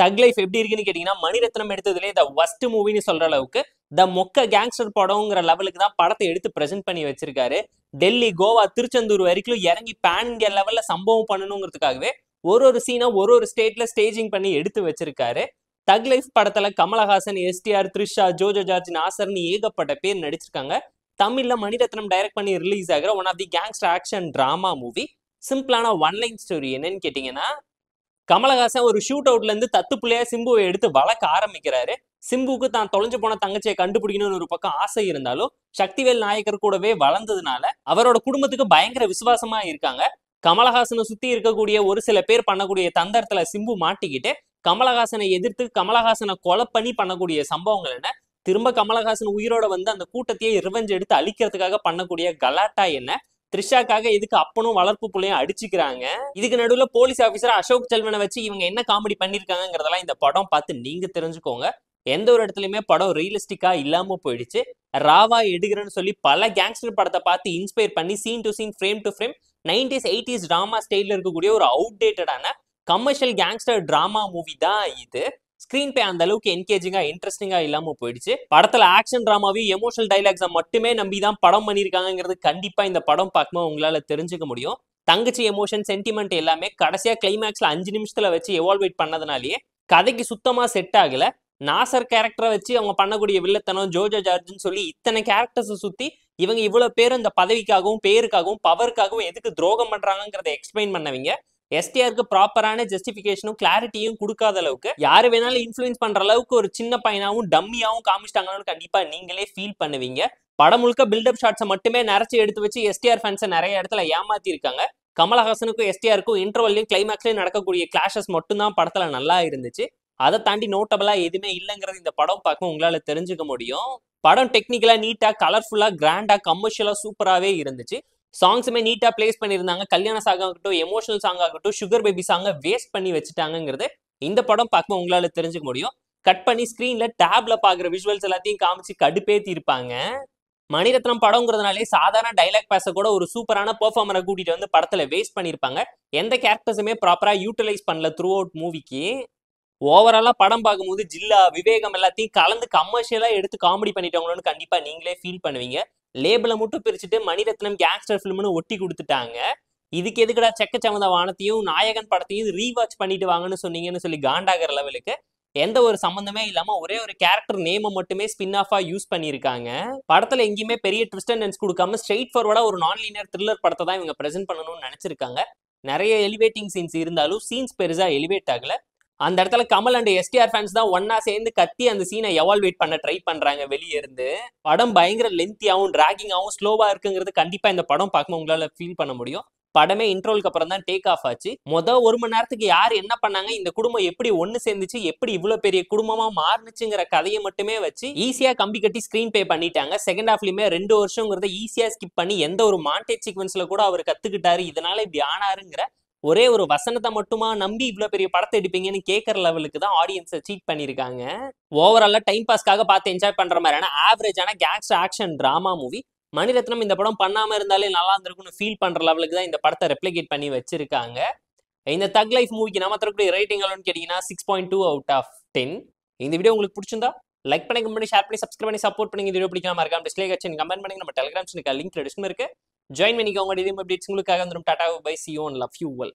தக் லைஃப் எப்படி இருக்குன்னு கேட்டீங்கன்னா மணிரத்னம் எடுத்ததுலேயே த ஒஸ்ட் மூவின்னு சொல்ற அளவுக்கு த மொக்க கேங்ஸ்டர் படம்ங்கிற லெவலுக்கு தான் படத்தை எடுத்து பிரசென்ட் பண்ணி வச்சிருக்காரு. டெல்லி, கோவா, திருச்செந்தூர் வரைக்கும் இறங்கி பேன் இந்தியா லெவல்ல சம்பவம் பண்ணணுங்கிறதுக்காகவே ஒரு சீனை ஒரு ஸ்டேட்ல ஸ்டேஜிங் பண்ணி எடுத்து வச்சிருக்காரு. தக் லைஃப் படத்துல கமலஹாசன், எஸ்டிஆர், த்ரிஷா, ஜோஜோ ஜார்ஜ், நாசர்னு ஏகப்பட்ட பேர் நடிச்சிருக்காங்க. தமிழ்ல மணிரத்னம் டைரக்ட் பண்ணி ரிலீஸ் ஆகிற one of the gangster action drama movie. சிம்பிளான ஒன் லைன் ஸ்டோரி என்னன்னு கேட்டீங்கன்னா, கமலஹாசன் ஒரு ஷூட் அவுட்ல இருந்து தத்து பிள்ளையா சிம்புவை எடுத்து வளர்க்க ஆரம்பிக்கிறாரு. சிம்புக்கு தான் தொலைஞ்சு போன தங்கச்சியை கண்டுபிடிக்கணும்னு ஒரு பக்கம் ஆசை இருந்தாலும் சக்திவேல் நாயக்கர் கூடவே வளர்ந்ததுனால அவரோட குடும்பத்துக்கு பயங்கர விசுவாசமா இருக்காங்க. கமலஹாசனை சுத்தி இருக்கக்கூடிய ஒரு சில பேர் பண்ணக்கூடிய தந்தரத்துல சிம்பு மாட்டிக்கிட்டு கமலஹாசனை எதிர்த்து கமலஹாசனை கொலை பண்ணி பண்ணக்கூடிய சம்பவங்கள் என்ன, திரும்ப கமலஹாசன் உயிரோட வந்து அந்த கூட்டத்தையே ரிவெஞ்ச் எடுத்து அழிக்கிறதுக்காக பண்ணக்கூடிய கலாட்டா என்ன, த்ரிஷாக்காக எதுக்கு அப்பனும் வளர்ப்பு பிள்ளையும் அடிச்சுக்கிறாங்க, இதுக்கு நடுவுல போலீஸ் ஆபீசர் அசோக் செல்வனை வச்சு இவங்க என்ன காமெடி பண்ணிருக்காங்கிறதெல்லாம் இந்த படம் பார்த்து நீங்க தெரிஞ்சுக்கோங்க. எந்த ஒரு இடத்துலயுமே படம் ரியலிஸ்டிக்கா இல்லாம போயிடுச்சு. ராவா எடுக்கிறேன்னு சொல்லி பல கேங்ஸ்டர் படத்தை பார்த்து இன்ஸ்பயர் பண்ணி scene to scene, frame to frame 90s 80s drama ஸ்டைல்ல இருக்கக்கூடிய ஒரு அவுடேட்டடான கமர்ஷியல் கேங்ஸ்டர் டிராமா மூவி தான் இது. ஸ்கிரீன் பே அந்த அளவுக்கு என்கேஜிங்கா இன்ட்ரெஸ்டிங்கா இல்லாம போயிடுச்சு. படத்துல ஆக்ஷன் டிராமாவையும் எமோஷனல் டைலாக்ஸை மட்டுமே நம்பி தான் படம் பண்ணிருக்காங்கிறது கண்டிப்பா இந்த படம் பார்க்கும்போது உங்களால தெரிஞ்சுக்க முடியும். தங்கச்சி எமோஷன், சென்டிமெண்ட் எல்லாமே கடைசியா கிளைமேக்ஸ்ல 5 நிமிஷத்துல வச்சு எவால்வேட் பண்ணதுனாலேயே கதைக்கு சுத்தமா செட் ஆகல. நாசர் கேரக்டரை வச்சு அவங்க பண்ணக்கூடிய வில்லத்தனம், ஜோஜோ ஜார்ஜ்னு சொல்லி இத்தனை கேரக்டர்ஸை சுத்தி இவங்க இவ்வளவு பேரும் இந்த பதவிக்காகவும் பேருக்காகவும் பவருக்காகவும் எதுக்கு துரோகம் பண்றாங்கிறத எக்ஸ்பிளைன் பண்ணவங்க எஸ்டிஆருக்கு ப்ராப்பரான ஜஸ்டிபிகேஷனும் கிளாரிட்டியும் கொடுக்காத அளவுக்கு யாரு வேணாலும் இன்ஃபுளுன்ஸ் பண்ற அளவுக்கு ஒரு சின்ன பையனாவும் டம்மியாவும் காமிச்சிட்டாங்கன்னு கண்டிப்பா நீங்களே ஃபீல் பண்ணுவீங்க. படம் முழுக்க பில்டப் ஷாட்ஸை மட்டுமே நிறைச்சு எடுத்து வச்சு எஸ்டிஆர் ஃபேன்ஸை நிறைய இடத்துல ஏமாத்தி இருக்காங்க. கமலஹாசனுக்கும் எஸ்டிஆருக்கும் இன்டர்வல்லையும் கிளைமேக்ஸ்லயும் நடக்கக்கூடிய கிளாஷஸ் மட்டும்தான் படத்துல நல்லா இருந்துச்சு. அதை தாண்டி நோட்டபிளா எதுவுமே இல்லைங்கிறது இந்த படம் பார்க்க உங்களால தெரிஞ்சுக்க முடியும். படம் டெக்னிக்கலா நீட்டா, கலர்ஃபுல்லா, கிராண்டா, கமர்ஷியலா சூப்பராகவே இருந்துச்சு. சாங்ஸுமே நீட்டா பிளேஸ் பண்ணியிருந்தாங்க. கல்யாண சாங் ஆகட்டும், எமோஷனல் சாங் ஆகட்டும், சுகர் பேபி சாங்கை வேஸ்ட் பண்ணி வச்சுட்டாங்கிறது இந்த படம் பார்க்க உங்களால தெரிஞ்சுக்க முடியும். கட் பண்ணி ஸ்கிரீன்ல டேப்ல பாக்குற விஷுவல்ஸ் எல்லாத்தையும் காமிச்சு கடுப்பேத்தி இருப்பாங்க. மணிரத்னம் படம்ங்கிறதுனாலே சாதாரண டைலாக் பேச கூட ஒரு சூப்பரான பெர்ஃபார்மரை கூட்டிட்டு வந்து படத்துல வேஸ்ட் பண்ணியிருப்பாங்க. எந்த கேரக்டர்ஸுமே ப்ராப்பரா யூட்டிலைஸ் பண்ணல த்ரூ அவுட் மூவிக்கு. ஓவராலா படம் பார்க்கும்போது ஜில்லா, விவேகம் எல்லாத்தையும் கலந்து கமர்ஷியலா எடுத்து காமெடி பண்ணிட்டவங்களோன்னு கண்டிப்பா நீங்களே ஃபீல் பண்ணுவீங்க. லேபிளை மட்டும் பிரிச்சுட்டு மணிரத்னம் கேங்ஸ்டர் ஃபிலிம்னு ஒட்டி கொடுத்துட்டாங்க. இதுக்கு எதுக்குடா செக்கச்சவந்த வானத்தையும் நாயகன் படத்தையும் ரீவாட்ச் பண்ணிட்டு வாங்கன்னு சொன்னீங்கன்னு சொல்லி காண்டாகிற லெவலுக்கு எந்த ஒரு சம்பந்தமே இல்லாம ஒரே ஒரு கேரக்டர் நேமை மட்டுமே ஸ்பின் ஆஃபா யூஸ் பண்ணியிருக்காங்க. படத்துல எங்கேயுமே பெரிய ட்விஸ்ட் அண்ட் டர்ன்ஸ் கொடுக்காம ஸ்ட்ரெயிட் ஃபார்வர்டா ஒரு நான் லீனியர் த்ரில்லர் படத்தை தான் இவங்க பிரசென்ட் பண்ணணும்னு நினைச்சிருக்காங்க. நிறைய எலிவேட்டிங் சீன்ஸ் இருந்தாலும் சீன்ஸ் பெருசா எலிவேட் ஆகல. அந்த இடத்துல கமல் அண்ட் எஸ்டிஆர் ஃபேன்ஸ் தான் ஒன்னா சேர்ந்து கத்தி அந்த சீனை எவால்வேட் பண்ண ட்ரை பண்றாங்க வெளியே இருந்து. படம் பயங்கர லென்த்தியாவும் டிராகிங்காவும் ஸ்லோவா இருக்குங்கிறது கண்டிப்பா இந்த படம் பார்க்கும் உங்களால ஃபீல் பண்ண முடியும். படமே இன்ட்ரோலுக்கு அப்புறம் தான் டேக் ஆஃப் ஆச்சு. மொதல் 1 மணி நேரத்துக்கு யார் என்ன பண்ணாங்க, இந்த குடும்பம் எப்படி ஒன்னு சேர்ந்துச்சு, எப்படி இவ்வளவு பெரிய குடும்பமா மாறுனுச்சுங்கிற கதையை மட்டுமே வச்சு ஈஸியா கம்பி கட்டி ஸ்கிரீன் பே பண்ணிட்டாங்க. செகண்ட் ஹாஃப்லயுமே 2 வருஷங்கிறத ஈஸியா ஸ்கிப் பண்ணி எந்த ஒரு மாண்டேஜ் சீக்வன்ஸ்ல கூட அவர் கத்துக்கிட்டாரு, இதனால இப்படி ஆனாருங்கிற ஒரே ஒரு வசனத்தை மட்டுமா நம்பி இவ்வளவு பெரிய படத்தை எடுப்பீங்கன்னு கேட்கற லெவலுக்கு தான் ஆடியன்ஸை சீட் பண்ணிருக்காங்க. ஓவராலா டைம் பாஸ்க்காக பார்த்து என்ஜாய் பண்ற மாதிரியான ஆவரேஜான gangster action drama movie. Mani Ratnam இந்த படம் பண்ணாம இருந்தாலே நல்லா இருந்திருக்கும்னு ஃபீல் பண்ற லெவலுக்கு தான் இந்த படத்தை ரெப்ளிகேட் பண்ணி வச்சிருக்காங்க. இந்த தக் லைஃப் மூவிக்கு நம்ம தரக்கூடிய ரேட்டிங் எவ்வளோன்னு கேட்டீங்கன்னா 6.2 அவுட் ஆஃப் 10. இந்த வீடியோ உங்களுக்கு பிடிச்சிருந்தா லைக் பண்ணி, கமெண்ட் பண்ணி, ஷேர் பண்ணி, சப்ஸ்கிரைப் பண்ணி சப்போர்ட் பண்ணி. இந்த வீடியோ பிடிக்காம இருக்காம டிஸ்ப்ளே கட்சி கமெண்ட் பண்ணி. நம்ம டெலிகிராம் சேனலுக்கு லிங்க் டிஸ்கிரிப்ஷன்ல இருக்கு. ஜாயின் பண்ணிக்கோங்க. இதே அப்டேட்ஸ் உங்களுக்காக வந்துடும். Tata, bye, see you and love you all.